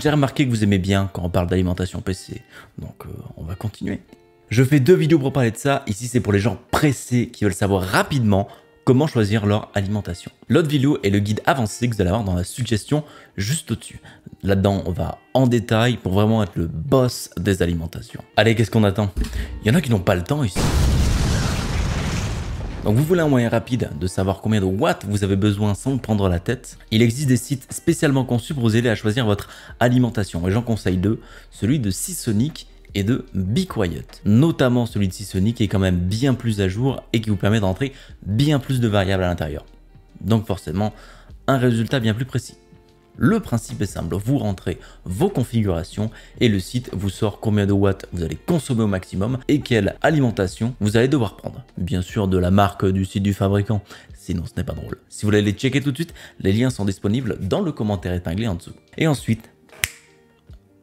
J'ai remarqué que vous aimez bien quand on parle d'alimentation PC, donc on va continuer. Je fais 2 vidéos pour parler de ça. Ici, c'est pour les gens pressés qui veulent savoir rapidement comment choisir leur alimentation. L'autre vidéo est le guide avancé que vous allez avoir dans la suggestion juste au-dessus. Là-dedans, on va en détail pour vraiment être le boss des alimentations. Allez, qu'est-ce qu'on attend? Il y en a qui n'ont pas le temps ici. Donc vous voulez un moyen rapide de savoir combien de watts vous avez besoin sans vous prendre la tête. Il existe des sites spécialement conçus pour vous aider à choisir votre alimentation. Et j'en conseille deux, celui de Seasonic et de Be Quiet. Notamment celui de Seasonic qui est quand même bien plus à jour et qui vous permet d'entrer bien plus de variables à l'intérieur. Donc forcément, un résultat bien plus précis. Le principe est simple, vous rentrez vos configurations et le site vous sort combien de watts vous allez consommer au maximum et quelle alimentation vous allez devoir prendre. Bien sûr de la marque du site du fabricant, sinon ce n'est pas drôle. Si vous voulez les checker tout de suite, les liens sont disponibles dans le commentaire épinglé en dessous. Et ensuite,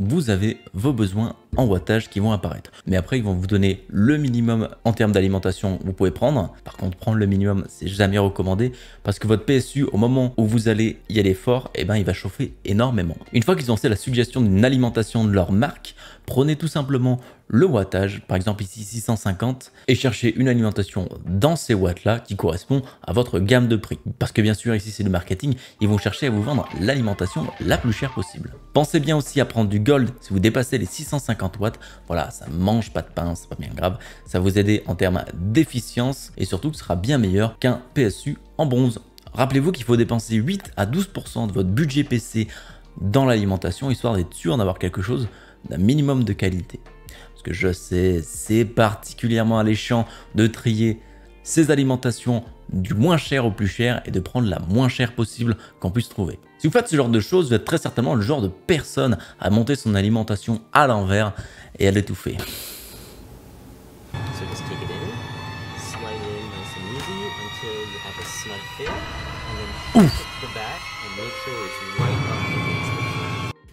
vous avez vos besoins en wattage qui vont apparaître. Mais après, ils vont vous donner le minimum en termes d'alimentation que vous pouvez prendre. Par contre, prendre le minimum, c'est jamais recommandé parce que votre PSU, au moment où vous allez y aller fort, eh ben, il va chauffer énormément. Une fois qu'ils ont fait la suggestion d'une alimentation de leur marque, prenez tout simplement le wattage, par exemple ici 650, et cherchez une alimentation dans ces watts-là qui correspond à votre gamme de prix. Parce que bien sûr, ici c'est le marketing, ils vont chercher à vous vendre l'alimentation la plus chère possible. Pensez bien aussi à prendre du gold si vous dépassez les 650 watts. Voilà, ça mange pas de pain, c'est pas bien grave. Ça va vous aider en termes d'efficience et surtout que ce sera bien meilleur qu'un PSU en bronze. Rappelez-vous qu'il faut dépenser 8 à 12% de votre budget PC dans l'alimentation, histoire d'être sûr d'avoir quelque chose d'un minimum de qualité. Parce que je sais, c'est particulièrement alléchant de trier ces alimentations du moins cher au plus cher et de prendre la moins chère possible qu'on puisse trouver. Si vous faites ce genre de choses, vous êtes très certainement le genre de personne à monter son alimentation à l'envers et à l'étouffer.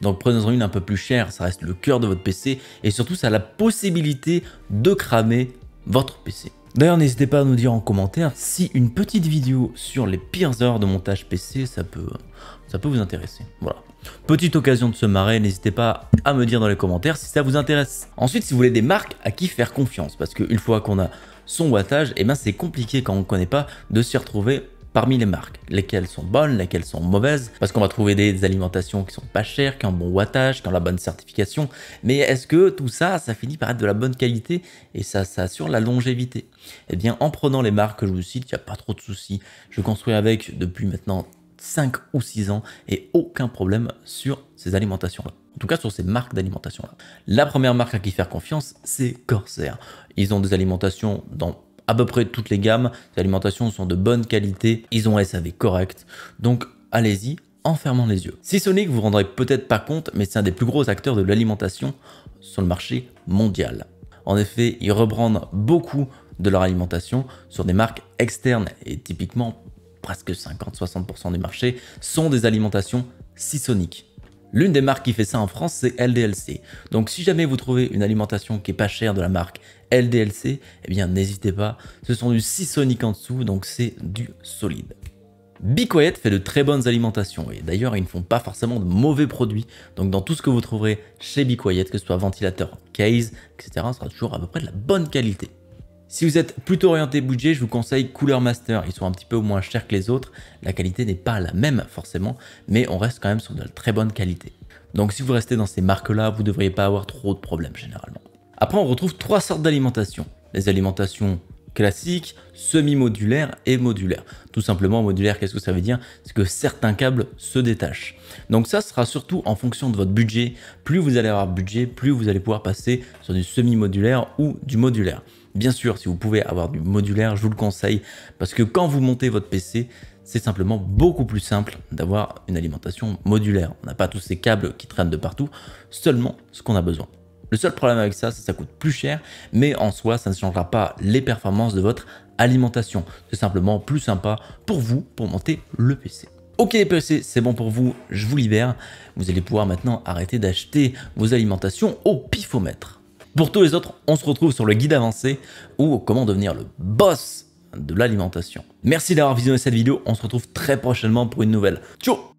Donc prenez-en une un peu plus chère, ça reste le cœur de votre PC et surtout ça a la possibilité de cramer votre PC. D'ailleurs n'hésitez pas à nous dire en commentaire si une petite vidéo sur les pires heures de montage PC ça peut vous intéresser. Voilà. Petite occasion de se marrer, n'hésitez pas à me dire dans les commentaires si ça vous intéresse. Ensuite si vous voulez des marques à qui faire confiance, parce qu'une fois qu'on a son wattage, eh ben, c'est compliqué quand on ne connaît pas de s'y retrouver parmi les marques, lesquelles sont bonnes, lesquelles sont mauvaises, parce qu'on va trouver des alimentations qui sont pas chères, qui ont bon wattage, qui ont la bonne certification, mais est-ce que tout ça, ça finit par être de la bonne qualité et ça assure la longévité? Eh bien, en prenant les marques que je vous cite, il n'y a pas trop de soucis. Je construis avec depuis maintenant 5 ou 6 ans et aucun problème sur ces alimentations-là. En tout cas, sur ces marques d'alimentation-là. La première marque à qui faire confiance, c'est Corsair. Ils ont des alimentations dans à peu près toutes les gammes, les alimentations sont de bonne qualité, ils ont un SAV correct, donc allez-y en fermant les yeux. Seasonic, vous vous rendrez peut-être pas compte, mais c'est un des plus gros acteurs de l'alimentation sur le marché mondial. En effet, ils rebrandent beaucoup de leur alimentation sur des marques externes et typiquement presque 50-60% du marché sont des alimentations Seasonic. L'une des marques qui fait ça en France, c'est LDLC. Donc si jamais vous trouvez une alimentation qui est pas chère de la marque LDLC, eh bien n'hésitez pas, ce sont du Seasonic en dessous, donc c'est du solide. Be Quiet fait de très bonnes alimentations et d'ailleurs ils ne font pas forcément de mauvais produits. Donc dans tout ce que vous trouverez chez Be Quiet, que ce soit ventilateur, case, etc., sera toujours à peu près de la bonne qualité. Si vous êtes plutôt orienté budget, je vous conseille Cooler Master. Ils sont un petit peu moins chers que les autres. La qualité n'est pas la même forcément, mais on reste quand même sur de la très bonne qualité. Donc si vous restez dans ces marques-là, vous ne devriez pas avoir trop de problèmes généralement. Après, on retrouve 3 sortes d'alimentation. Les alimentations classiques, semi-modulaires et modulaires. Tout simplement, modulaire, qu'est-ce que ça veut dire? C'est que certains câbles se détachent. Donc ça sera surtout en fonction de votre budget. Plus vous allez avoir budget, plus vous allez pouvoir passer sur du semi-modulaire ou du modulaire. Bien sûr, si vous pouvez avoir du modulaire, je vous le conseille parce que quand vous montez votre PC, c'est simplement beaucoup plus simple d'avoir une alimentation modulaire. On n'a pas tous ces câbles qui traînent de partout, seulement ce qu'on a besoin. Le seul problème avec ça, c'est que ça coûte plus cher, mais en soi, ça ne changera pas les performances de votre alimentation. C'est simplement plus sympa pour vous, pour monter le PC. Ok les PC, c'est bon pour vous, je vous libère. Vous allez pouvoir maintenant arrêter d'acheter vos alimentations au pifomètre. Pour tous les autres, on se retrouve sur le guide avancé ou comment devenir le boss de l'alimentation. Merci d'avoir visionné cette vidéo, on se retrouve très prochainement pour une nouvelle. Ciao!